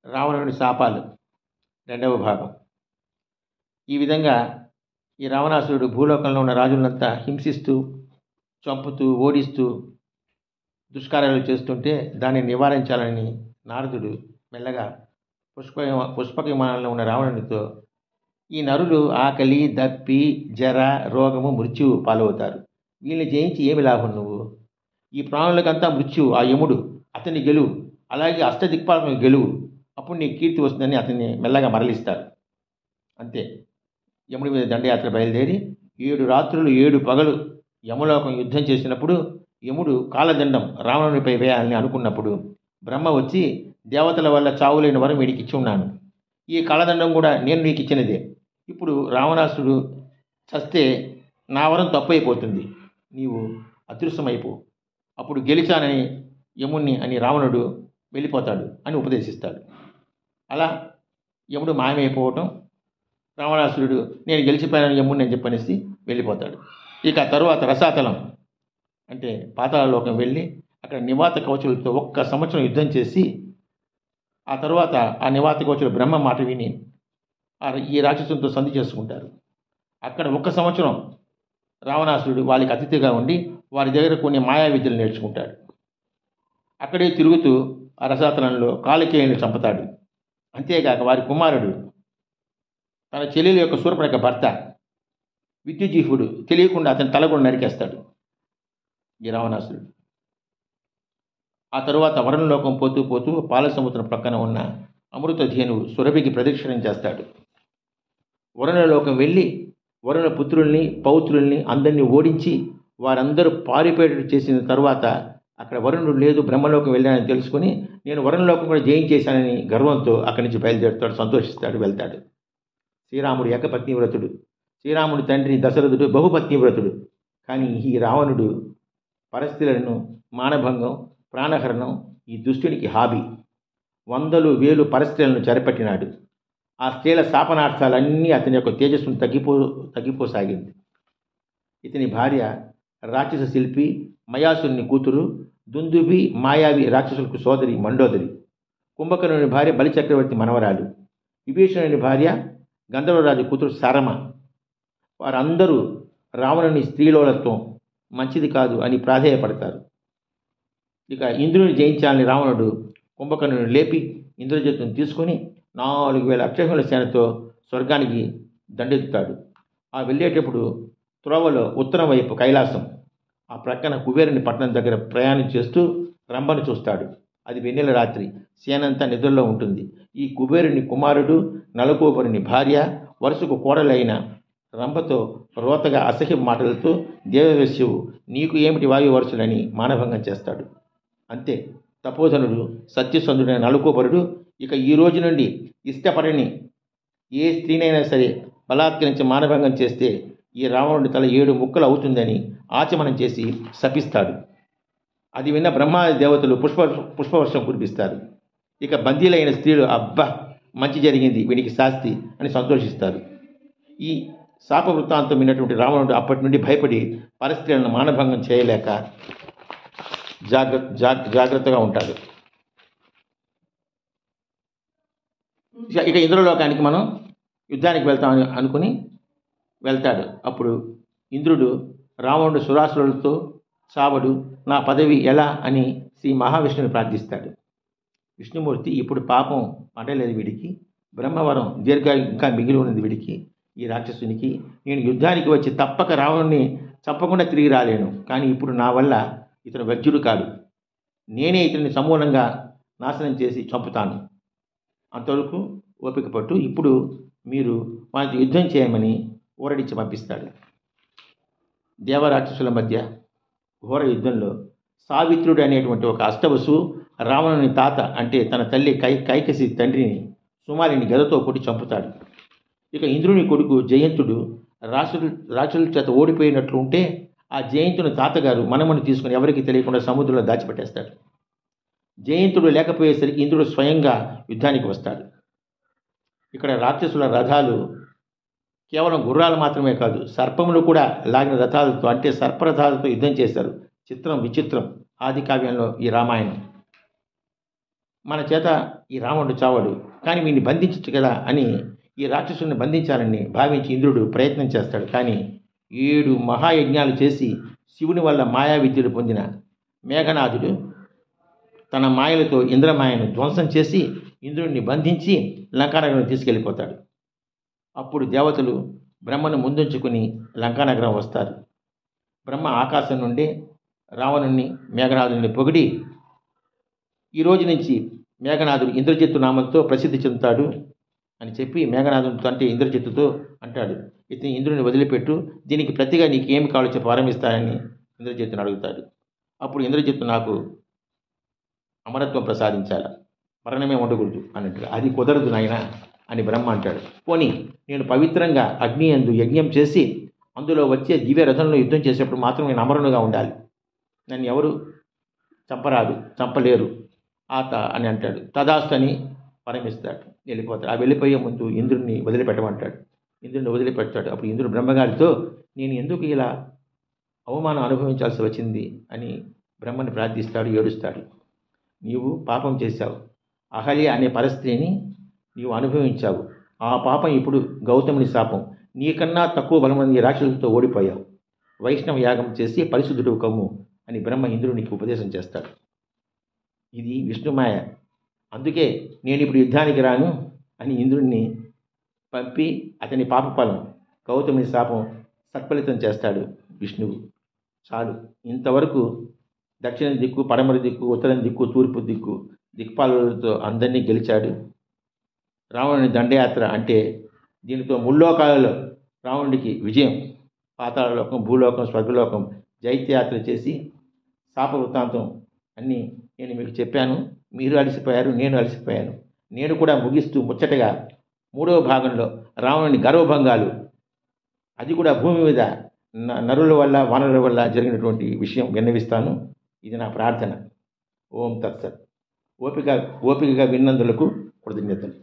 రావణుని శాపాలు రెండవ భాగం. ఈ విధంగా ఈ రావణాసురుడు భూలోకంలో ఉన్న రాజులంతా హింసిస్తూ, చంపుతూ, ఓడిస్తూ దుష్కార్యాలు చేస్తుంటే దాన్ని నివారించాలని నారదుడు మెల్లగా పుష్పక విమానంలో ఉన్న రావణునితో, ఈ నరులు ఆకలి, దప్పి, జర, రోగము, మృత్యువు పాలవుతారు. వీళ్ళని జయించి ఏమి లాభం? నువ్వు ఈ ప్రాణులకంతా మృత్యువు, ఆ యముడు, అతన్ని గెలువు. అలాగే అష్టదిక్పాలను గెలువు, అప్పుడు నీకు కీర్తి వస్తుందని అతన్ని మెల్లగా మరలిస్తాడు. అంతే. యముడి మీద దండయాత్ర బయలుదేరి 7 రాత్రులు 7 పగలు యమలోకం యుద్ధం చేసినప్పుడు యముడు కాలదండం రావణునిపై వేయాలని అనుకున్నప్పుడు బ్రహ్మ వచ్చి, దేవతల వల్ల చావులేని వరం వీడికి ఇచ్చి ఉన్నాను, ఈ కాలదండం కూడా నేను నీకు ఇచ్చినదే. ఇప్పుడు రావణాసుడు చస్తే నా వరం తప్పైపోతుంది, నీవు అదృశ్యమైపో, అప్పుడు గెలిచానని యముణ్ణి అని రావణుడు వెళ్ళిపోతాడు అని ఉపదేశిస్తాడు. అలా యముడు మాయమైపోవటం, రావణాసురుడు నేను గెలిచిపోయాను యముణ్ణి అని చెప్పనేసి వెళ్ళిపోతాడు. ఇక తరువాత రసాతలం అంటే పాతాళలోకం వెళ్ళి అక్కడ నివాత కవచులతో 1 సంవత్సరం యుద్ధం చేసి ఆ తరువాత ఆ నివాత కవచులు బ్రహ్మ మాట విని ఈ రాక్షసులతో సంధి చేసుకుంటారు. అక్కడ 1 సంవత్సరం రావణాసురుడు వాళ్ళకి అతిథిగా ఉండి వారి దగ్గర కొన్ని మాయా విద్యలు నేర్చుకుంటాడు. అక్కడే తిరుగుతూ ఆ రసాతలంలో కాలకేయుని చంపుతాడు. అంతేకాక వారి కుమారుడు తన చెల్లెల యొక్క శూర్పణఖ భర్త విద్యుజీహుడు తెలియకుండా అతని తల కూడా నరికేస్తాడు ఈ రావణాసురుడు. ఆ తరువాత వరుణలోకం పోతూ పోతూ పాలసముద్రం ప్రక్కన ఉన్న అమృత ధేనువు సురభికి ప్రదక్షిణం చేస్తాడు. వరుణలోకం వెళ్ళి వరుణ పుత్రుల్ని, పౌత్రుల్ని అందరినీ ఓడించి వారందరూ పారిపోయేటట్టు చేసిన తరువాత అక్కడ వరుణుడు లేదు, బ్రహ్మలోకం వెళ్ళానని తెలుసుకుని నేను వరుణలోకం కూడా జయించేశానని గర్వంతో అక్కడి నుంచి బయలుదేరుతాడు, సంతోషిస్తాడు, వెళ్తాడు. శ్రీరాముడు ఏకపత్నివ్రతుడు, శ్రీరాముడి తండ్రి దశరథుడు బహుపత్నివ్రతుడు. కానీ ఈ రావణుడు పరస్త్రీలను మానభంగం, ప్రాణహరణం ఈ దుష్టునికి హాబీ. 100,000 పరస్త్రీలను చెరపట్టినాడు. ఆ స్త్రీల శాపనార్థాలన్నీ అతని యొక్క తేజస్సును తగ్గిపోసాగింది. ఇతని భార్య రాక్షస శిల్పి మయాసుని కూతురు దుందుభి, మాయావి రాక్షసులకు సోదరి మండోదరి. కుంభకర్ణుని భార్య బలిచక్రవర్తి మనవరాలు. విభీషణుని భార్య గంధర్వరాజు కూతురు సరమ. వారందరూ రావణుని స్త్రీలోలత్వం మంచిది కాదు అని ప్రాధేయపడతారు. ఇక ఇంద్రుని జయించాలని రావణుడు కుంభకర్ణుని లేపి ఇంద్రజిత్తును తీసుకుని 4,000 అక్షయముల సేనతో స్వర్గానికి దండెత్తుతాడు. ఆ వెళ్ళేటప్పుడు త్రోవలో ఉత్తరం వైపు కైలాసం, ఆ ప్రక్కన కుబేరుని పట్టణం దగ్గర ప్రయాణం చేస్తూ రంభను చూస్తాడు. అది వెన్నెల రాత్రి, సేనంతా నిద్రలో ఉంటుంది. ఈ కుబేరుని కుమారుడు నలకోబరుని భార్య వరుసకు కోడలైన రంభతో రోతగా అసహ్య మాటలతో దేవవేశ్యవు నీకు ఏమిటి వాయు వరుసలని మానభంగం చేస్తాడు. అంతే. తపోధనుడు సత్యసంధుడైన నలకోబరుడు ఇక ఈ రోజు నుండి ఇష్టపడని ఏ స్త్రీనైనా సరే బలాత్కరించి మానభంగం చేస్తే ఈ రావణుడి తల 7 ముక్కలు అవుతుందని ఆచమనం చేసి శపిస్తాడు. అది విన్న బ్రహ్మాది దేవతలు పుష్పవర్షం కురిపిస్తారు. ఇక బందీలైన స్త్రీలు అబ్బా మంచి జరిగింది, వీడికి శాస్తి అని సంతోషిస్తారు. ఈ శాప వృత్తాంతం విన్నటువంటి రావణుడు అప్పటి నుండి భయపడి పరస్త్రీలను మానభంగం చేయలేక జాగ్రత్తగా ఉంటాడు. ఇక ఇంద్రలోకానికి మనం యుద్ధానికి వెళ్తామని అనుకుని వెళ్తాడు. అప్పుడు ఇంద్రుడు రావణుడు సురాసురులతో చావడు, నా పదవి ఎలా అని శ్రీ మహావిష్ణుని ప్రార్థిస్తాడు. విష్ణుమూర్తి ఇప్పుడు పాపం పండలేదు వీడికి, బ్రహ్మవరం ఇంకా మిగిలి ఉన్నది వీడికి, ఈ రాక్షసునికి, నేను యుద్ధానికి వచ్చి తప్పక రావణుని చంపకుండా తిరిగి రాలేను, కానీ ఇప్పుడు నా వల్ల ఇతను వ్యజ్యుడు కాదు, నేనే ఇతన్ని సమూలంగా నాశనం చేసి చంపుతాను, అంతవరకు ఓపిక పట్టు, ఇప్పుడు మీరు వాటితో యుద్ధం చేయమని ఊరడించి పంపిస్తాడు. దేవరాక్షసుల మధ్య ఘోర యుద్ధంలో సావిత్రుడు అనేటువంటి ఒక అష్టవసు రావణుని తాత అంటే తన తల్లి కైకసి తండ్రిని సుమాలిని గదతో కొట్టి చంపుతాడు. ఇక ఇంద్రుని కొడుకు జయంతుడు రాక్షసుల చేత ఓడిపోయినట్లు ఉంటే ఆ జయంతుని తాతగారు మనమని తీసుకుని ఎవరికి తెలియకుండా సముద్రంలో దాచిపెట్టేస్తాడు. జయంతుడు లేకపోయేసరికి ఇంద్రుడు స్వయంగా యుద్ధానికి వస్తాడు. ఇక్కడ రాక్షసుల రథాలు కేవలం గుర్రాలు మాత్రమే కాదు, సర్పములు కూడా లాగిన రథాలతో అంటే సర్పరథాలతో యుద్ధం చేశారు. చిత్రం విచిత్రం ఆది కావ్యంలో ఈ రామాయణం. మన చేత ఈ రావణుడు చావడు, కానీ వీడిని బంధించచ్చు కదా అని ఈ రాక్షసుని బంధించాలని భావించి ఇంద్రుడు ప్రయత్నం చేస్తాడు. కానీ 7 మహాయజ్ఞాలు చేసి శివుని వల్ల మాయా విద్యలు పొందిన మేఘనాథుడు తన మాయలతో ఇంద్రమాయను ధ్వంసం చేసి ఇంద్రుడిని బంధించి లంకానగరం తీసుకెళ్ళిపోతాడు. అప్పుడు దేవతలు బ్రహ్మను ముందుంచుకుని లంకానగరం వస్తారు. బ్రహ్మ ఆకాశం నుండి రావణుణ్ణి మేఘనాథుని పొగిడి, ఈ రోజు నుంచి మేఘనాథుడు ఇంద్రజిత్తు నామంతో ప్రసిద్ధి చెందుతాడు అని చెప్పి మేఘనాథునితో అంటే ఇంద్రజిత్తుతో అంటాడు, ఇతని ఇంద్రుని వదిలిపెట్టు, దీనికి ప్రతిగా నీకు ఏమి కావాలో చెప్పి వరమిస్తానని ఇంద్రజిత్తుని అడుగుతాడు. అప్పుడు ఇంద్రజిత్తు నాకు అమరత్వం ప్రసాదించాల, మరణమే ఉండకూడదు అన్నట్టుగా. అది కుదరదు నాయన అని బ్రహ్మ అంటాడు. పోనీ నేను పవిత్రంగా అగ్ని యందు యజ్ఞం చేసి అందులో వచ్చే దివ్య రథంలో యుద్ధం చేసేప్పుడు మాత్రం నేను అమరునుగా ఉండాలి, నన్ను ఎవరు చంపరాదు, చంపలేరు అని అంటాడు. తదాస్తు అని పరమిస్తాడు, వెళ్ళిపోతాడు. ఆ వెళ్ళిపోయే ముందు ఇంద్రుడిని వదిలిపెట్టమంటాడు. ఇంద్రుడిని వదిలిపెట్టాడు. అప్పుడు ఇంద్రుడు బ్రహ్మగారితో, నేను ఎందుకు ఇలా అవమానం అనుభవించాల్సి వచ్చింది అని బ్రహ్మని ప్రార్థిస్తాడు, ఏడుస్తాడు. నీవు పాపం చేశావు, అహల్య అనే పరిస్థితిని నీవు అనుభవించావు. ఆ పాపం ఇప్పుడు గౌతముని శాపం. నీకన్నా తక్కువ బలమంది రాక్షసులతో ఓడిపోయావు. వైష్ణవ యాగం చేసి పరిశుద్ధుడు కమ్ము అని బ్రహ్మ ఇంద్రునికి ఉపదేశం చేస్తాడు. ఇది విష్ణుమాయ, అందుకే నేను ఇప్పుడు యుద్ధానికి రాను అని ఇంద్రుడిని పంపి అతని పాపఫలం గౌతముని శాపం సత్ఫలితం చేస్తాడు విష్ణువు. చాలు, ఇంతవరకు దక్షిణ దిక్కు, పడమర దిక్కు, ఉత్తరం దిక్కు, తూర్పు దిక్కు దిక్పాలతో అందరినీ గెలిచాడు. రావణుని దండయాత్ర అంటే దీనితో ముల్లోకాలలో రావణుడికి విజయం. పాతాళలోకం, భూలోకం, స్వర్గలోకం జైత్యయాత్ర చేసి శాప వృత్తాంతం అన్నీ నేను మీకు చెప్పాను. మీరు అలసిపోయారు, నేను అలసిపోయాను. నేను కూడా ముగిస్తూ ముచ్చటగా 3వ భాగంలో రావణుని గర్వభంగాలు, అది కూడా భూమి మీద నరుల వల్ల వానరుల వల్ల జరిగినటువంటి విషయం విన్నవిస్తాను. ఇది నా ప్రార్థన. ఓం తత్సత్. ఓపికగా విన్నందులకు కృతజ్ఞతలు.